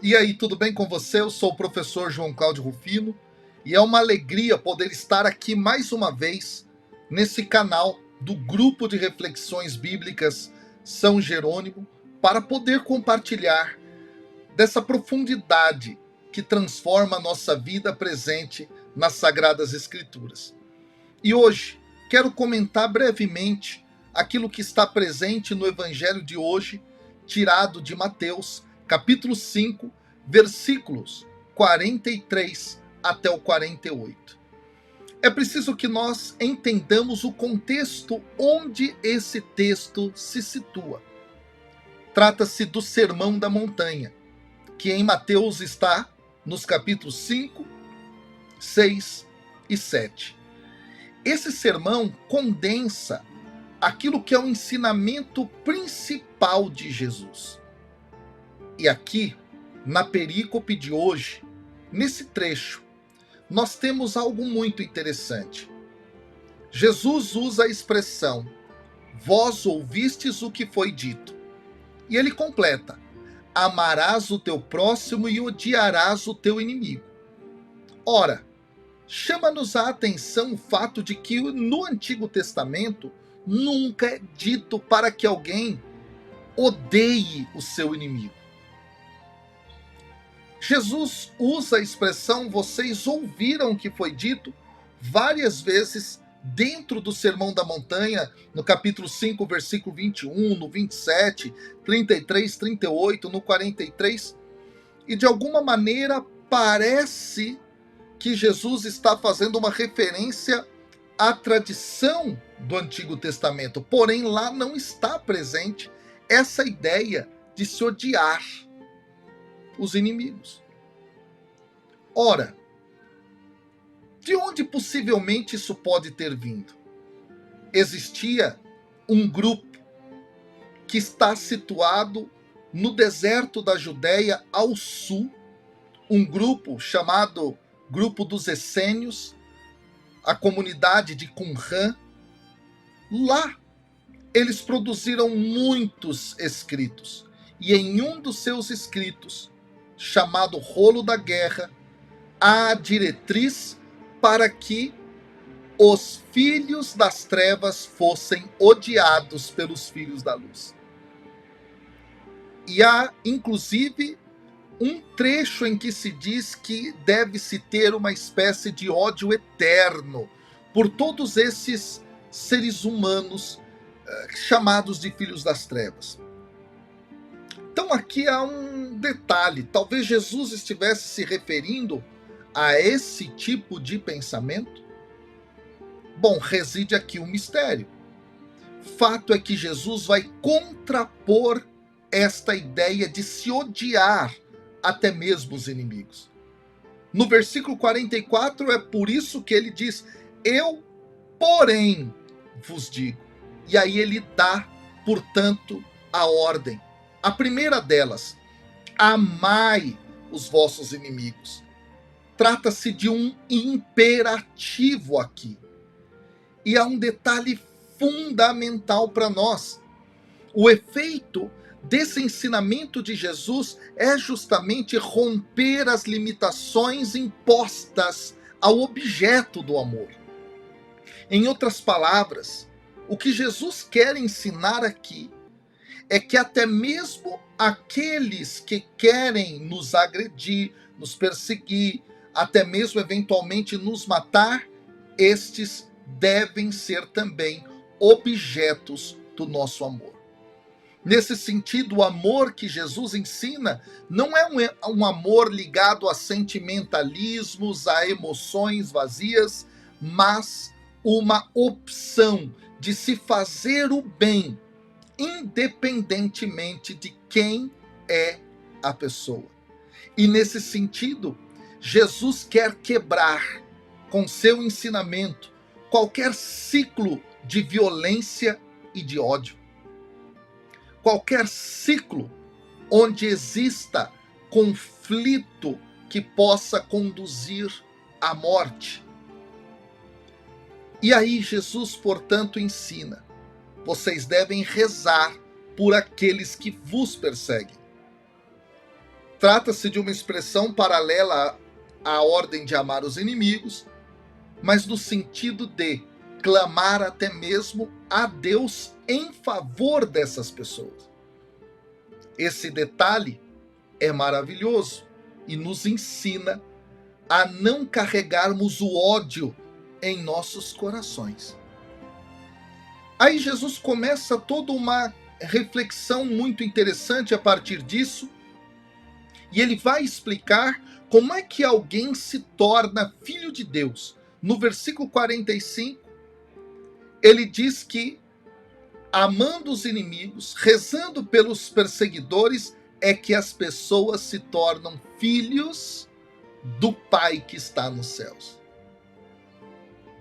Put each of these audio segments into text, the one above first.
E aí, tudo bem com você? Eu sou o professor João Cláudio Rufino e é uma alegria poder estar aqui mais uma vez nesse canal do Grupo de Reflexões Bíblicas São Jerônimo para poder compartilhar dessa profundidade que transforma a nossa vida presente nas Sagradas Escrituras. E hoje quero comentar brevemente aquilo que está presente no Evangelho de hoje, tirado de Mateus, capítulo 5, versículos 43 até o 48. É preciso que nós entendamos o contexto onde esse texto se situa. Trata-se do Sermão da Montanha, que em Mateus está nos capítulos 5, 6 e 7. Esse sermão condensa aquilo que é o ensinamento principal de Jesus. E aqui, na perícope de hoje, nesse trecho, nós temos algo muito interessante. Jesus usa a expressão, vós ouvistes o que foi dito. E ele completa, amarás o teu próximo e odiarás o teu inimigo. Ora, chama-nos a atenção o fato de que no Antigo Testamento nunca é dito para que alguém odeie o seu inimigo. Jesus usa a expressão vocês ouviram o que foi dito várias vezes dentro do Sermão da Montanha, no capítulo 5, versículo 21, no 27, 33, 38, no 43, e de alguma maneira parece que Jesus está fazendo uma referência à tradição do Antigo Testamento, porém lá não está presente essa ideia de se odiar os inimigos. Ora, de onde possivelmente isso pode ter vindo? Existia um grupo que está situado no deserto da Judéia ao sul, um grupo chamado Grupo dos Essênios, a comunidade de Qumran. Lá eles produziram muitos escritos, e em um dos seus escritos, chamado Rolo da Guerra, há a diretriz para que os filhos das trevas fossem odiados pelos filhos da luz. E há, inclusive, um trecho em que se diz que deve-se ter uma espécie de ódio eterno por todos esses seres humanos chamados de filhos das trevas. Então aqui há um detalhe, talvez Jesus estivesse se referindo a esse tipo de pensamento? Bom, reside aqui um mistério. Fato é que Jesus vai contrapor esta ideia de se odiar até mesmo os inimigos. No versículo 44 é por isso que ele diz, eu, porém, vos digo. E aí ele dá, portanto, a ordem. A primeira delas, amai os vossos inimigos. Trata-se de um imperativo aqui. E há um detalhe fundamental para nós. O efeito desse ensinamento de Jesus é justamente romper as limitações impostas ao objeto do amor. Em outras palavras, o que Jesus quer ensinar aqui é que até mesmo aqueles que querem nos agredir, nos perseguir, até mesmo eventualmente nos matar, estes devem ser também objetos do nosso amor. Nesse sentido, o amor que Jesus ensina não é um amor ligado a sentimentalismos, a emoções vazias, mas uma opção de se fazer o bem, independentemente de quem é a pessoa. E nesse sentido, Jesus quer quebrar com seu ensinamento qualquer ciclo de violência e de ódio. Qualquer ciclo onde exista conflito que possa conduzir à morte. E aí Jesus, portanto, ensina, vocês devem rezar por aqueles que vos perseguem. Trata-se de uma expressão paralela à ordem de amar os inimigos, mas no sentido de clamar até mesmo a Deus em favor dessas pessoas. Esse detalhe é maravilhoso e nos ensina a não carregarmos o ódio em nossos corações. Aí Jesus começa toda uma reflexão muito interessante a partir disso, e ele vai explicar como é que alguém se torna filho de Deus. No versículo 45, ele diz que amando os inimigos, rezando pelos perseguidores, é que as pessoas se tornam filhos do Pai que está nos céus.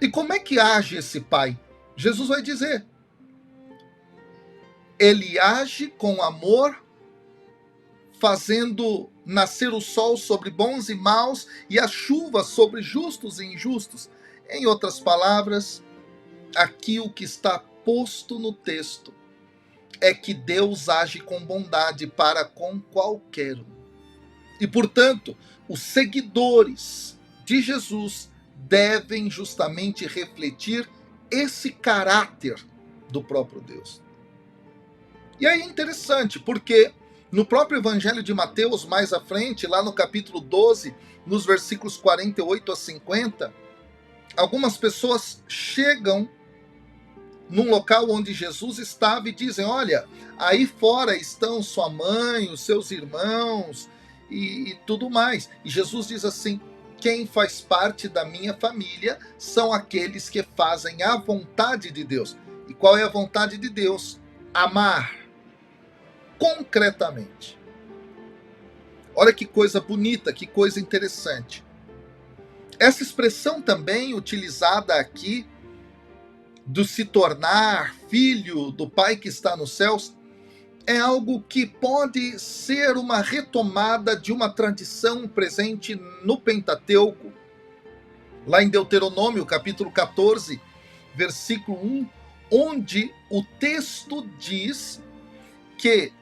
E como é que age esse Pai? Jesus vai dizer: ele age com amor, fazendo nascer o sol sobre bons e maus e a chuva sobre justos e injustos. Em outras palavras, aqui o que está posto no texto é que Deus age com bondade para com qualquer um. E, portanto, os seguidores de Jesus devem justamente refletir esse caráter do próprio Deus. E aí é interessante, porque no próprio Evangelho de Mateus, mais à frente, lá no capítulo 12, nos versículos 48 a 50, algumas pessoas chegam num local onde Jesus estava e dizem: olha, aí fora estão sua mãe, os seus irmãos e tudo mais. E Jesus diz assim: quem faz parte da minha família são aqueles que fazem a vontade de Deus. E qual é a vontade de Deus? Amar concretamente. Olha que coisa bonita, que coisa interessante. Essa expressão também utilizada aqui, do se tornar filho do Pai que está nos céus, é algo que pode ser uma retomada de uma tradição presente no Pentateuco, lá em Deuteronômio, capítulo 14, versículo 1, onde o texto diz que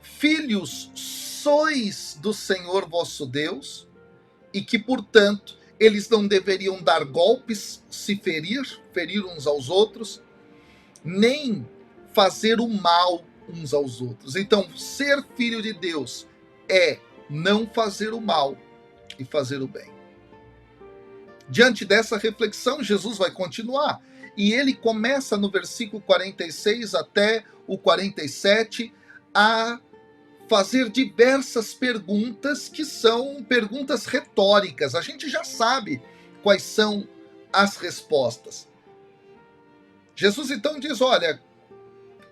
filhos sois do Senhor vosso Deus, e que, portanto, eles não deveriam dar golpes, se ferir uns aos outros, nem fazer o mal uns aos outros. Então, ser filho de Deus é não fazer o mal e fazer o bem. Diante dessa reflexão, Jesus vai continuar. E ele começa no versículo 46 até o 47 a fazer diversas perguntas que são perguntas retóricas. A gente já sabe quais são as respostas. Jesus então diz: olha,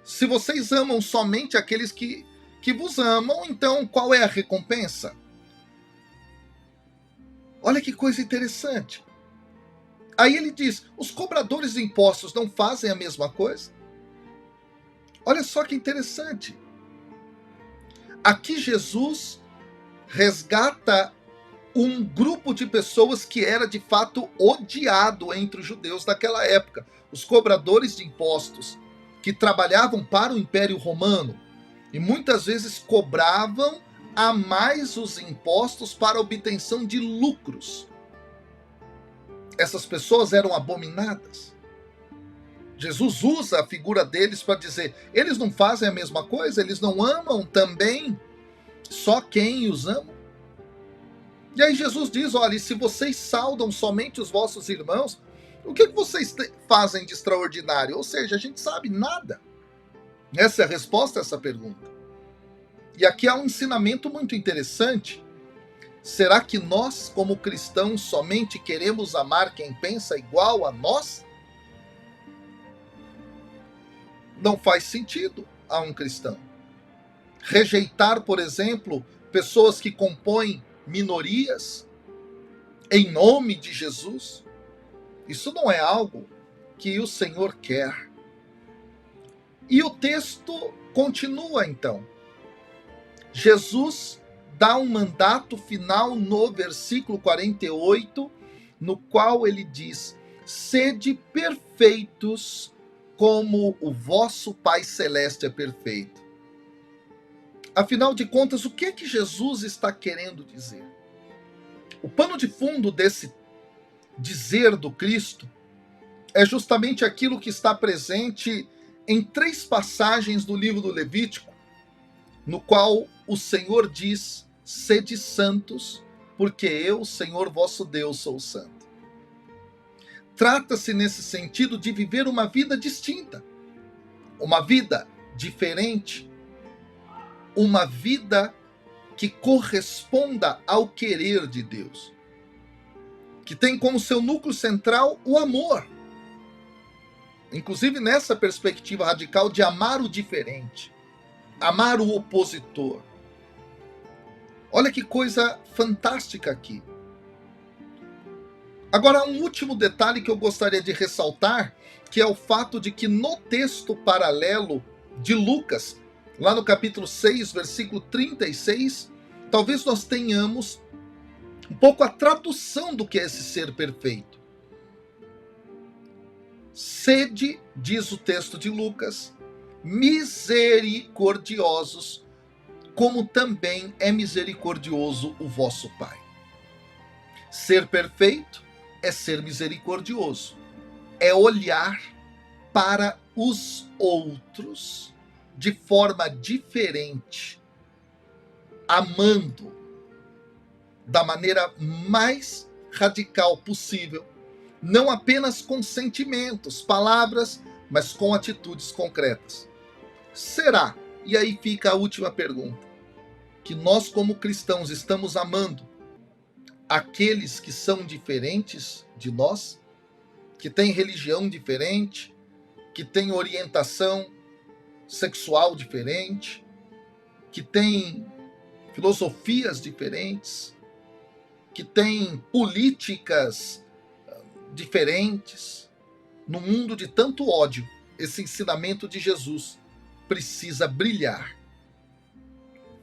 se vocês amam somente aqueles que vos amam, então qual é a recompensa? Olha que coisa interessante. Aí ele diz: os cobradores de impostos não fazem a mesma coisa? Olha só que interessante. Aqui Jesus resgata um grupo de pessoas que era de fato odiado entre os judeus daquela época. Os cobradores de impostos, que trabalhavam para o Império Romano e muitas vezes cobravam a mais os impostos para a obtenção de lucros. Essas pessoas eram abominadas. Jesus usa a figura deles para dizer: eles não fazem a mesma coisa? Eles não amam também só quem os ama? E aí Jesus diz: olha, e se vocês saudam somente os vossos irmãos, o que vocês fazem de extraordinário? Ou seja, a gente sabe nada. Essa é a resposta a essa pergunta. E aqui há um ensinamento muito interessante. Será que nós, como cristãos, somente queremos amar quem pensa igual a nós? Não faz sentido a um cristão. Rejeitar, por exemplo, pessoas que compõem minorias em nome de Jesus, isso não é algo que o Senhor quer. E o texto continua então. Jesus dá um mandato final no versículo 48, no qual ele diz: sede perfeitos como o vosso Pai Celeste é perfeito. Afinal de contas, o que é que Jesus está querendo dizer? O pano de fundo desse dizer do Cristo é justamente aquilo que está presente em 3 passagens do livro do Levítico, no qual o Senhor diz: sede santos, porque eu, Senhor vosso Deus, sou santo. Trata-se nesse sentido de viver uma vida distinta, uma vida diferente, uma vida que corresponda ao querer de Deus, que tem como seu núcleo central o amor. Inclusive nessa perspectiva radical de amar o diferente, amar o opositor. Olha que coisa fantástica aqui. Agora, um último detalhe que eu gostaria de ressaltar, que é o fato de que no texto paralelo de Lucas, lá no capítulo 6, versículo 36, talvez nós tenhamos um pouco a tradução do que é esse ser perfeito. Sede, diz o texto de Lucas, misericordiosos, como também é misericordioso o vosso Pai. Ser perfeito é ser misericordioso, é olhar para os outros de forma diferente, amando da maneira mais radical possível, não apenas com sentimentos, palavras, mas com atitudes concretas. Será, e aí fica a última pergunta, que nós como cristãos estamos amando aqueles que são diferentes de nós, que têm religião diferente, que têm orientação sexual diferente, que têm filosofias diferentes, que têm políticas diferentes? No mundo de tanto ódio, esse ensinamento de Jesus precisa brilhar.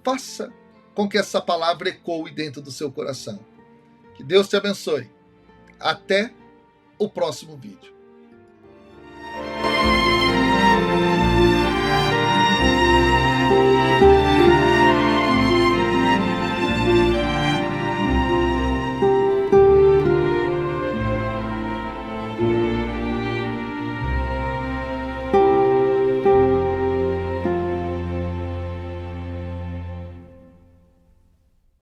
Faça com que essa palavra ecoe dentro do seu coração. Que Deus te abençoe. Até o próximo vídeo.